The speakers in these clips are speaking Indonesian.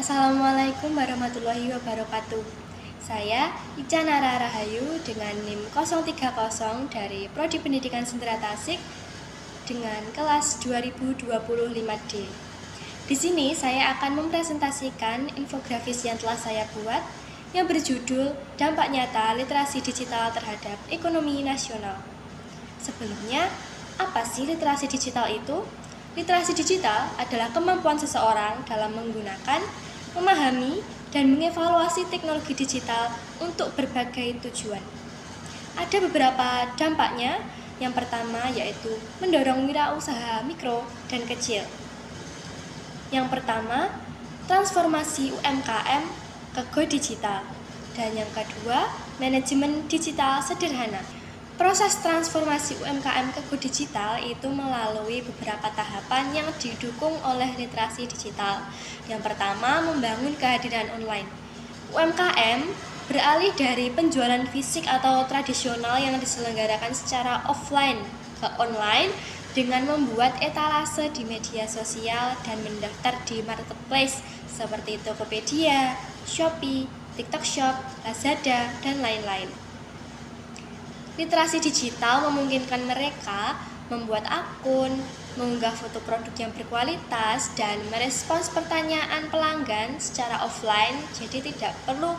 Assalamualaikum warahmatullahi wabarakatuh. Saya Ica Nara Rahayu dengan NIM 030 dari Prodi Pendidikan Sentera Tasik dengan kelas 2025D. Di sini saya akan mempresentasikan infografis yang telah saya buat yang berjudul Dampak Nyata Literasi Digital Terhadap Ekonomi Nasional. Sebelumnya, apa sih literasi digital itu? Literasi digital adalah kemampuan seseorang dalam menggunakan, memahami, dan mengevaluasi teknologi digital untuk berbagai tujuan. Ada beberapa dampaknya. Yang pertama yaitu mendorong wirausaha mikro dan kecil. Yang pertama, transformasi UMKM ke go digital. Dan yang kedua, manajemen digital sederhana. Proses transformasi UMKM ke go digital itu melalui beberapa tahapan yang didukung oleh literasi digital. Yang pertama, membangun kehadiran online. UMKM beralih dari penjualan fisik atau tradisional yang diselenggarakan secara offline ke online dengan membuat etalase di media sosial dan mendaftar di marketplace seperti Tokopedia, Shopee, TikTok Shop, Lazada, dan lain-lain. Literasi digital memungkinkan mereka membuat akun, mengunggah foto produk yang berkualitas, dan merespons pertanyaan pelanggan secara offline, jadi tidak perlu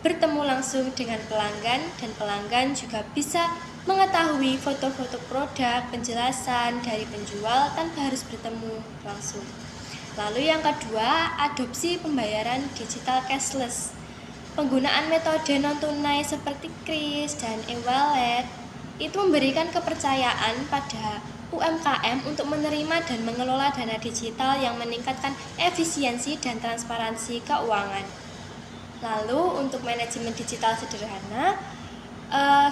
bertemu langsung dengan pelanggan, dan pelanggan juga bisa mengetahui foto-foto produk, penjelasan dari penjual tanpa harus bertemu langsung. Lalu yang kedua, adopsi pembayaran digital cashless. Penggunaan metode non-tunai seperti kris dan e-wallet itu memberikan kepercayaan pada UMKM untuk menerima dan mengelola dana digital yang meningkatkan efisiensi dan transparansi keuangan. Lalu untuk manajemen digital sederhana,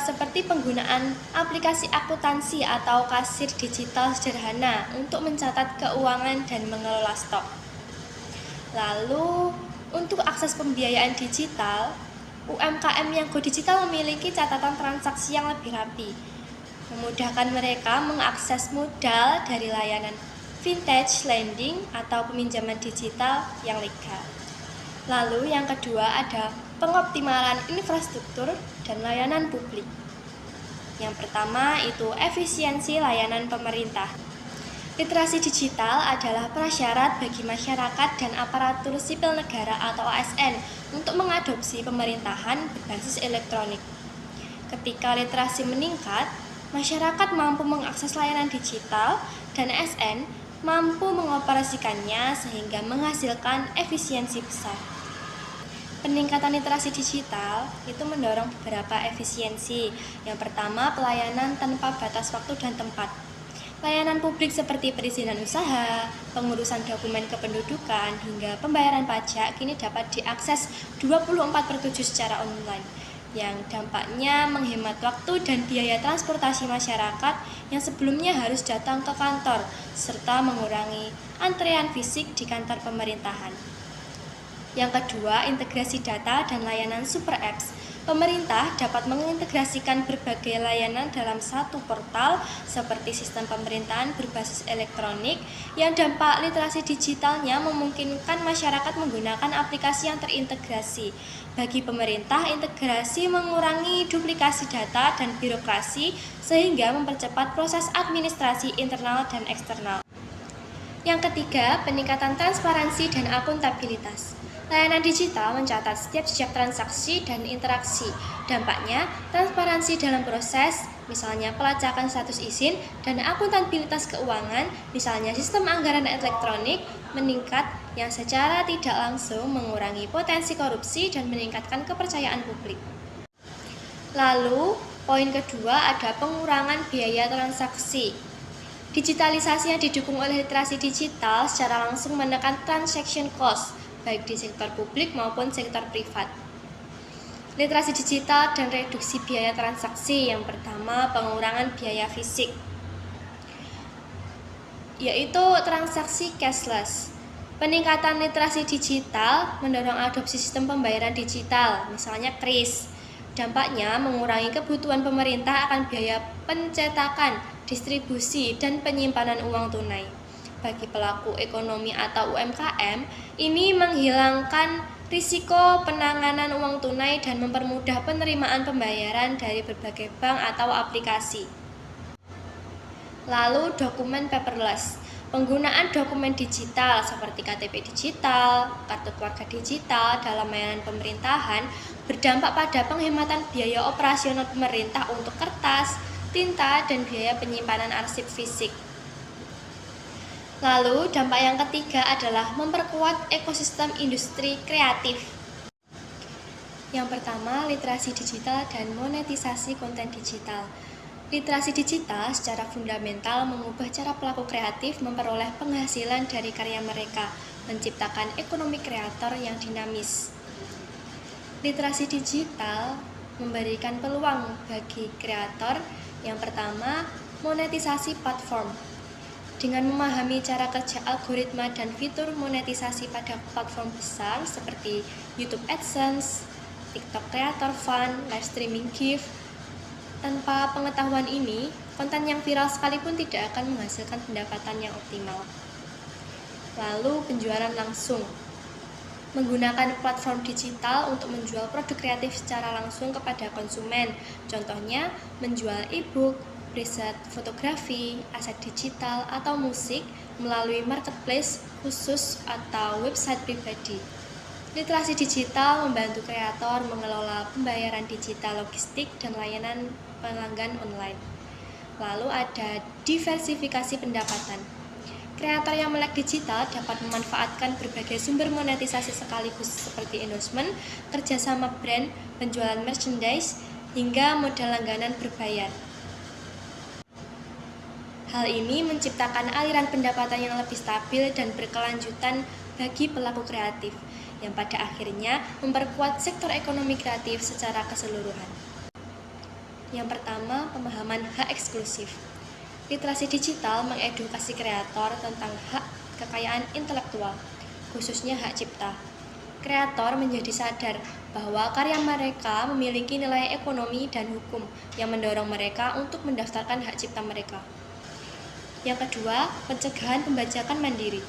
seperti penggunaan aplikasi akuntansi atau kasir digital sederhana untuk mencatat keuangan dan mengelola stok. Lalu untuk akses pembiayaan digital, UMKM yang go digital memiliki catatan transaksi yang lebih rapi, memudahkan mereka mengakses modal dari layanan vintage lending atau peminjaman digital yang legal. Lalu yang kedua ada pengoptimalan infrastruktur dan layanan publik. Yang pertama itu efisiensi layanan pemerintah. Literasi digital adalah prasyarat bagi masyarakat dan aparatur sipil negara atau ASN untuk mengadopsi pemerintahan berbasis elektronik. Ketika literasi meningkat, masyarakat mampu mengakses layanan digital dan ASN mampu mengoperasikannya sehingga menghasilkan efisiensi besar. Peningkatan literasi digital itu mendorong beberapa efisiensi. Yang pertama, pelayanan tanpa batas waktu dan tempat. Layanan publik seperti perizinan usaha, pengurusan dokumen kependudukan, hingga pembayaran pajak kini dapat diakses 24/7 secara online, yang dampaknya menghemat waktu dan biaya transportasi masyarakat yang sebelumnya harus datang ke kantor, serta mengurangi antrean fisik di kantor pemerintahan. Yang kedua, integrasi data dan layanan super apps. Pemerintah dapat mengintegrasikan berbagai layanan dalam satu portal seperti sistem pemerintahan berbasis elektronik yang dampak literasi digitalnya memungkinkan masyarakat menggunakan aplikasi yang terintegrasi. Bagi pemerintah, integrasi mengurangi duplikasi data dan birokrasi sehingga mempercepat proses administrasi internal dan eksternal. Yang ketiga, peningkatan transparansi dan akuntabilitas. Layanan digital mencatat setiap jejak transaksi dan interaksi. Dampaknya, transparansi dalam proses, misalnya pelacakan status izin, dan akuntabilitas keuangan, misalnya sistem anggaran elektronik, meningkat yang secara tidak langsung mengurangi potensi korupsi dan meningkatkan kepercayaan publik. Lalu, poin kedua ada pengurangan biaya transaksi. Digitalisasi yang didukung oleh literasi digital secara langsung menekan transaction cost, baik di sektor publik maupun sektor privat. Literasi digital dan reduksi biaya transaksi. Yang pertama, pengurangan biaya fisik, yaitu transaksi cashless. Peningkatan literasi digital mendorong adopsi sistem pembayaran digital, misalnya kris. Dampaknya mengurangi kebutuhan pemerintah akan biaya pencetakan, distribusi, dan penyimpanan uang tunai. bagi pelaku ekonomi atau UMKM, ini menghilangkan risiko penanganan uang tunai dan mempermudah penerimaan pembayaran dari berbagai bank atau aplikasi. Lalu dokumen paperless. Penggunaan dokumen digital seperti KTP digital, kartu keluarga digital dalam layanan pemerintahan berdampak pada penghematan biaya operasional pemerintah untuk kertas, tinta, dan biaya penyimpanan arsip fisik. Lalu, dampak yang ketiga adalah memperkuat ekosistem industri kreatif. Yang pertama, literasi digital dan monetisasi konten digital. Literasi digital secara fundamental mengubah cara pelaku kreatif memperoleh penghasilan dari karya mereka, menciptakan ekonomi kreator yang dinamis. Literasi digital memberikan peluang bagi kreator. Yang pertama, monetisasi platform. Dengan memahami cara kerja algoritma dan fitur monetisasi pada platform besar seperti YouTube AdSense, TikTok Creator Fund, live streaming gift, tanpa pengetahuan ini, konten yang viral sekalipun tidak akan menghasilkan pendapatan yang optimal. Lalu, penjualan langsung. Menggunakan platform digital untuk menjual produk kreatif secara langsung kepada konsumen. Contohnya, menjual e-book, preset fotografi, aset digital, atau musik melalui marketplace khusus atau website pribadi. Literasi digital membantu kreator mengelola pembayaran digital, logistik, dan layanan pelanggan online. Lalu ada diversifikasi pendapatan. Kreator yang melek digital dapat memanfaatkan berbagai sumber monetisasi sekaligus seperti endorsement, kerjasama brand, penjualan merchandise, hingga modal langganan berbayar. Hal ini menciptakan aliran pendapatan yang lebih stabil dan berkelanjutan bagi pelaku kreatif, yang pada akhirnya memperkuat sektor ekonomi kreatif secara keseluruhan. Yang pertama, pemahaman hak eksklusif. Literasi digital mengedukasi kreator tentang hak kekayaan intelektual, khususnya hak cipta. Kreator menjadi sadar bahwa karya mereka memiliki nilai ekonomi dan hukum yang mendorong mereka untuk mendaftarkan hak cipta mereka. Yang kedua, pencegahan pembajakan mandiri.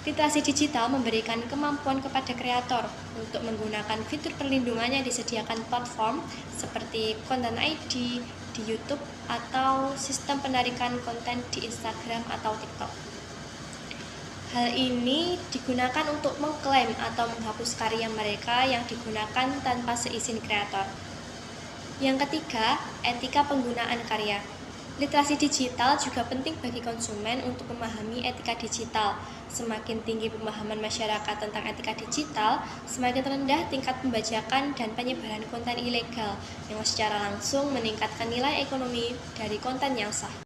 Literasi digital memberikan kemampuan kepada kreator untuk menggunakan fitur perlindungan yang disediakan platform seperti Content ID di YouTube atau sistem penarikan konten di Instagram atau TikTok. Hal ini digunakan untuk mengklaim atau menghapus karya mereka yang digunakan tanpa seizin kreator. Yang ketiga, etika penggunaan karya. Literasi digital juga penting bagi konsumen untuk memahami etika digital. Semakin tinggi pemahaman masyarakat tentang etika digital, semakin rendah tingkat pembajakan dan penyebaran konten ilegal yang secara langsung meningkatkan nilai ekonomi dari konten yang sah.